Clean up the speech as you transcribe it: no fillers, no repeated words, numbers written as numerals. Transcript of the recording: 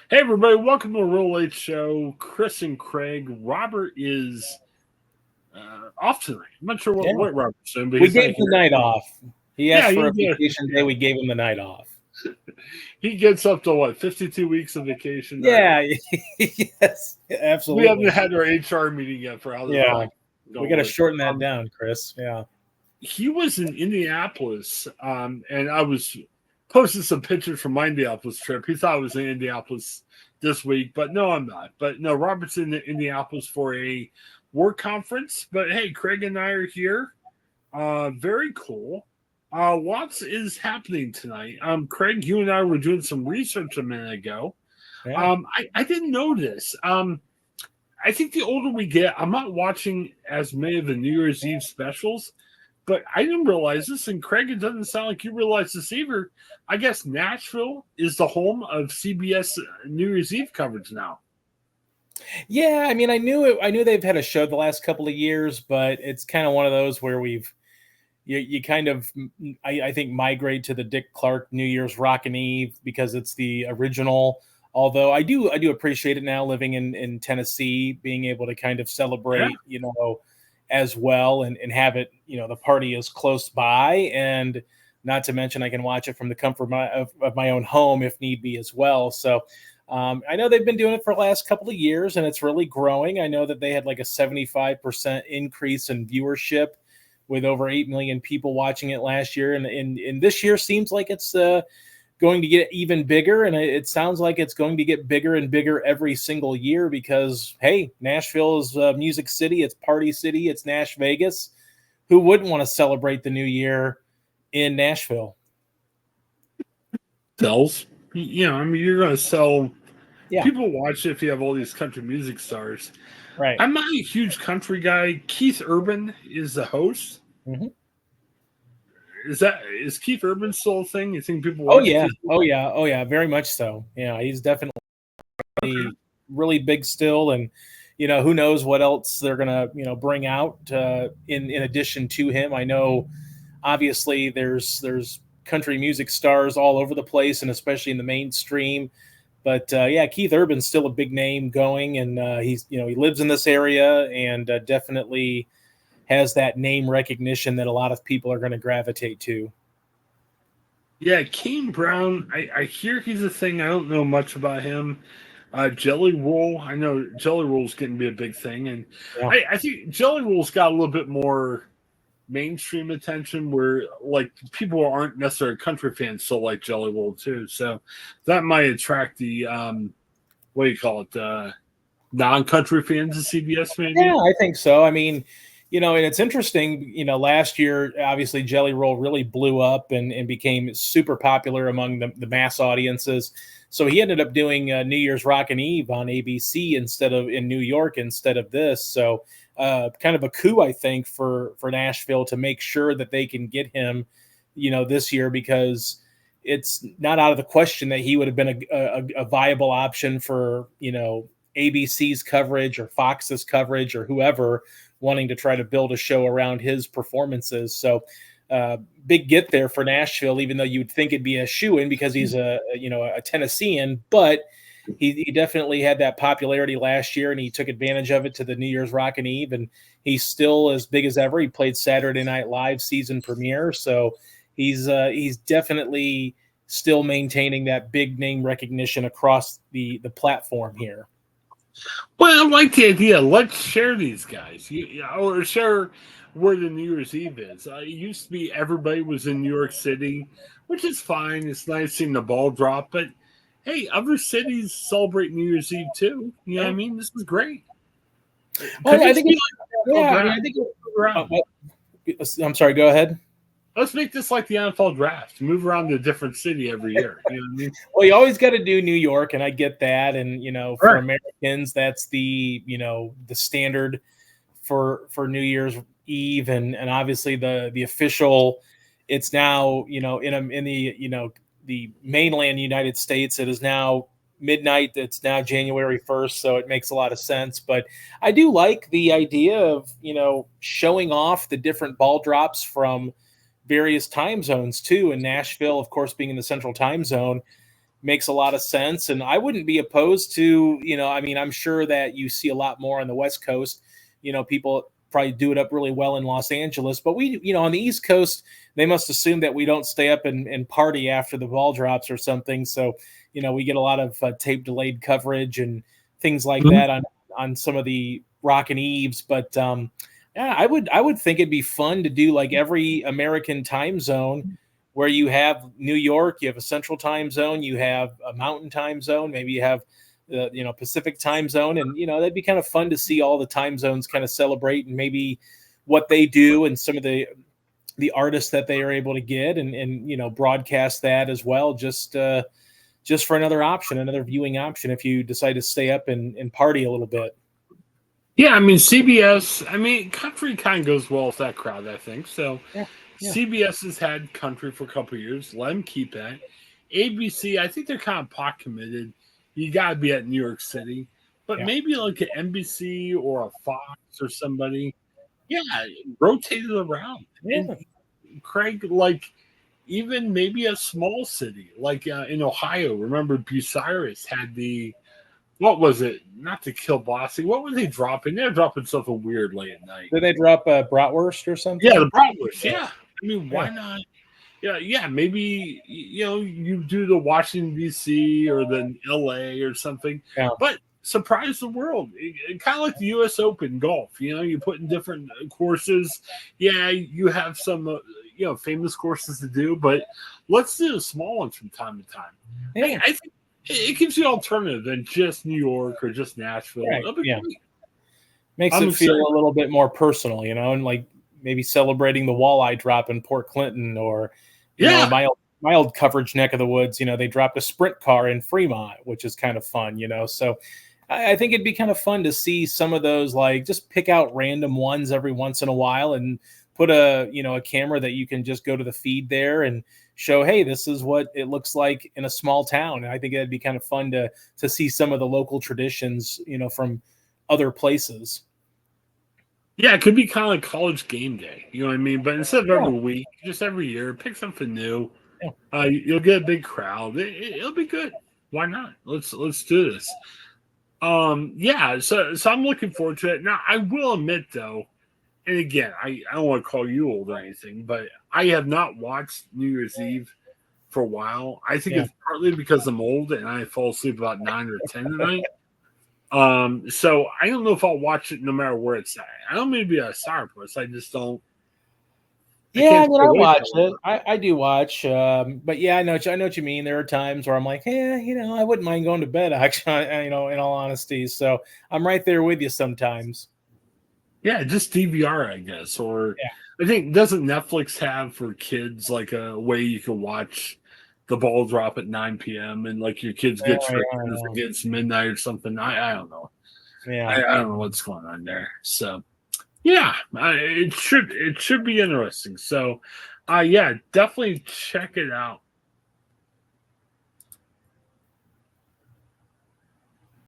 Hey, everybody, welcome to the Real Late Show. Chris and Craig. Robert is off tonight. I'm not sure Yeah, what Robert's doing, but we he's gave not him the here. night off. He Yeah, asked for a vacation day. yeah. We gave him the night off. He gets up to what, 52 weeks of vacation? Yeah, yes, We haven't absolutely. had our HR meeting yet for how this Yeah, podcast is we going got to to work. shorten that down, Chris. Yeah. He was in Indianapolis, and I was posting some pictures from my Indianapolis trip. He thought I was in Indianapolis this week, but no, I'm not. But no, Robert's in Indianapolis for a work conference. But hey, Craig and I are here. Very cool. Lots is happening tonight. Craig, you and I were doing some research a minute ago. Yeah. I didn't know this. I think the older we get, I'm not watching as many of the New Year's Eve specials, but I didn't realize this. And Craig, it doesn't sound like you realize this either. I guess Nashville is the home of CBS New Year's Eve coverage now. Yeah, I mean, I knew it. I knew they've had a show the last couple of years, but it's kind of one of those where you kind of I think migrate to the Dick Clark New Year's Rockin' Eve because it's the original. Although I do appreciate it now living in Tennessee, being able to kind of Yeah. celebrate, as well and have it, the party is close by, and not to mention I can watch it from the comfort of my own home if need be as well. So I know they've been doing it for the last couple of years and it's really growing. I know that they had like a 75% increase in viewership with over 8 million people watching it last year. And this year seems like it's going to get even bigger. And it sounds like it's going to get bigger and bigger every single year because, hey, Nashville is Music City. It's Party City. It's Nash Vegas. Who wouldn't want to celebrate the new year in Nashville? Sells. I mean, you're going to sell. Yeah, People watch it if you have all these country music stars. right. I'm not a huge country guy. Keith Urban is the host. Mm-hmm. Is Keith Urban still a thing? You think people Oh, watch yeah. Keith Oh, Urban? yeah. Oh, yeah. Very much so. Yeah, he's definitely Okay. really big still. And, who knows what else they're going to, bring out in addition to him. I know obviously there's country music stars all over the place and especially in the mainstream. But yeah, Keith Urban's still a big name going, and he's he lives in this area and definitely has that name recognition that a lot of people are going to gravitate to. Yeah, Kane Brown. I hear he's a thing. I don't know much about him. Jelly Roll. I know Jelly Roll's getting to be a big thing, and Yeah. I think Jelly Roll's got a little bit more mainstream attention where like people who aren't necessarily country fans still like Jelly Roll too. So that might attract the what do you call it? Non-country fans of CBS Yeah, maybe. I think so. I mean, and it's interesting, last year, obviously Jelly Roll really blew up and became super popular among the mass audiences. So he ended up doing New Year's Rockin' Eve on ABC instead of in New York instead of this. So kind of a coup, I think, for Nashville to make sure that they can get him, this year because it's not out of the question that he would have been a viable option for, ABC's coverage or Fox's coverage or whoever wanting to try to build a show around his performances. So big get there for Nashville, even though you'd think it'd be a shoe-in because he's a Tennessean, but he definitely had that popularity last year and he took advantage of it to the New Year's Rockin' Eve, and he's still as big as ever. He played Saturday Night Live season premiere, so he's definitely still maintaining that big name recognition across the platform here. Well, I like the idea. Let's share these guys, or share where the New Year's Eve is. It used to be everybody was in New York City, which is fine. It's nice seeing the ball drop, but hey, other cities celebrate New Year's Eve too. You know what I Yeah. mean? This is great. Could Well, I this think be it's, like the NFL yeah. I mean, I draft? think. Move around. I'm sorry. Go ahead. Let's make this like the NFL draft. Move around to a different city every year. You know what I mean? Well, you always got to do New York, and I get that. And for Right. Americans, that's the standard for New Year's Eve, and obviously the official. It's now in the the mainland United States. It is now midnight. It's now January 1st, so it makes a lot of sense. But I do like the idea of showing off the different ball drops from various time zones too. And Nashville, of course, being in the central time zone makes a lot of sense. And I wouldn't be opposed to, I mean, I'm sure that you see a lot more on the West Coast. People probably do it up really well in Los Angeles, but we, on the East Coast, they must assume that we don't stay up and party after the ball drops or something. So, we get a lot of tape delayed coverage and things like that on some of the Rockin' Eves. But yeah, I would think it'd be fun to do like every American time zone, where you have New York, you have a central time zone, you have a mountain time zone, maybe you have Pacific time zone. And, that'd be kind of fun to see all the time zones kind of celebrate and maybe what they do and some of the artists that they are able to get and broadcast that as well. Just for another option, another viewing option, if you decide to stay up and party a little bit. Yeah, I mean, CBS, country kind of goes well with that crowd, I think. So Yeah. CBS has had country for a couple of years. Let them keep that. ABC, I think they're kind of pot committed. You got to be at New York City. But maybe like an NBC or a Fox or somebody, rotate it around. Yeah. And Craig, like, even maybe a small city, like in Ohio, remember Bucyrus had what was it? Not the kielbasa. What were they dropping? They're dropping something weird late at night. Did they drop a bratwurst or something? Yeah, the bratwurst. Yeah. I mean, why not? Yeah. Maybe, you do the Washington, D.C. or the L.A. or something. Yeah. But surprise the world. Kind of like the U.S. Open golf. You put in different courses. Yeah, you have some, famous courses to do. But let's do the small ones from time to time. Yeah. I think it gives you an alternative than just New York or just Nashville. Right. Yeah. Makes it feel a little bit more personal, and like maybe celebrating the walleye drop in Port Clinton or, my old coverage neck of the woods, they dropped a sprint car in Fremont, which is kind of fun, So I think it'd be kind of fun to see some of those, like just pick out random ones every once in a while and put a camera that you can just go to the feed there and show, hey, this is what it looks like in a small town. And I think it'd be kind of fun to see some of the local traditions, from other places. Yeah, it could be kind of like college game day. You know what I mean? But instead of every week, just every year, pick something new. Yeah. You'll get a big crowd. It'll be good. Why not? Let's do this. So I'm looking forward to it. Now, I will admit, though, and again, I don't want to call you old or anything, but I have not watched New Year's Eve for a while. I think it's partly because I'm old and I fall asleep about 9 or 10 tonight. So I don't know if I'll watch it no matter where it's at. I don't mean to be a sourpuss. I just don't. I watch it. I do watch. But yeah, I know what you mean. There are times where I'm like, I wouldn't mind going to bed, actually, in all honesty. So I'm right there with you sometimes. Yeah, just DVR, I guess. Or I think, doesn't Netflix have for kids like a way you can watch the ball drop at 9 p.m. and like your kids get tricked as it gets midnight or something? I don't know. Yeah, I don't know what's going on there. So yeah, it should be interesting. So definitely check it out.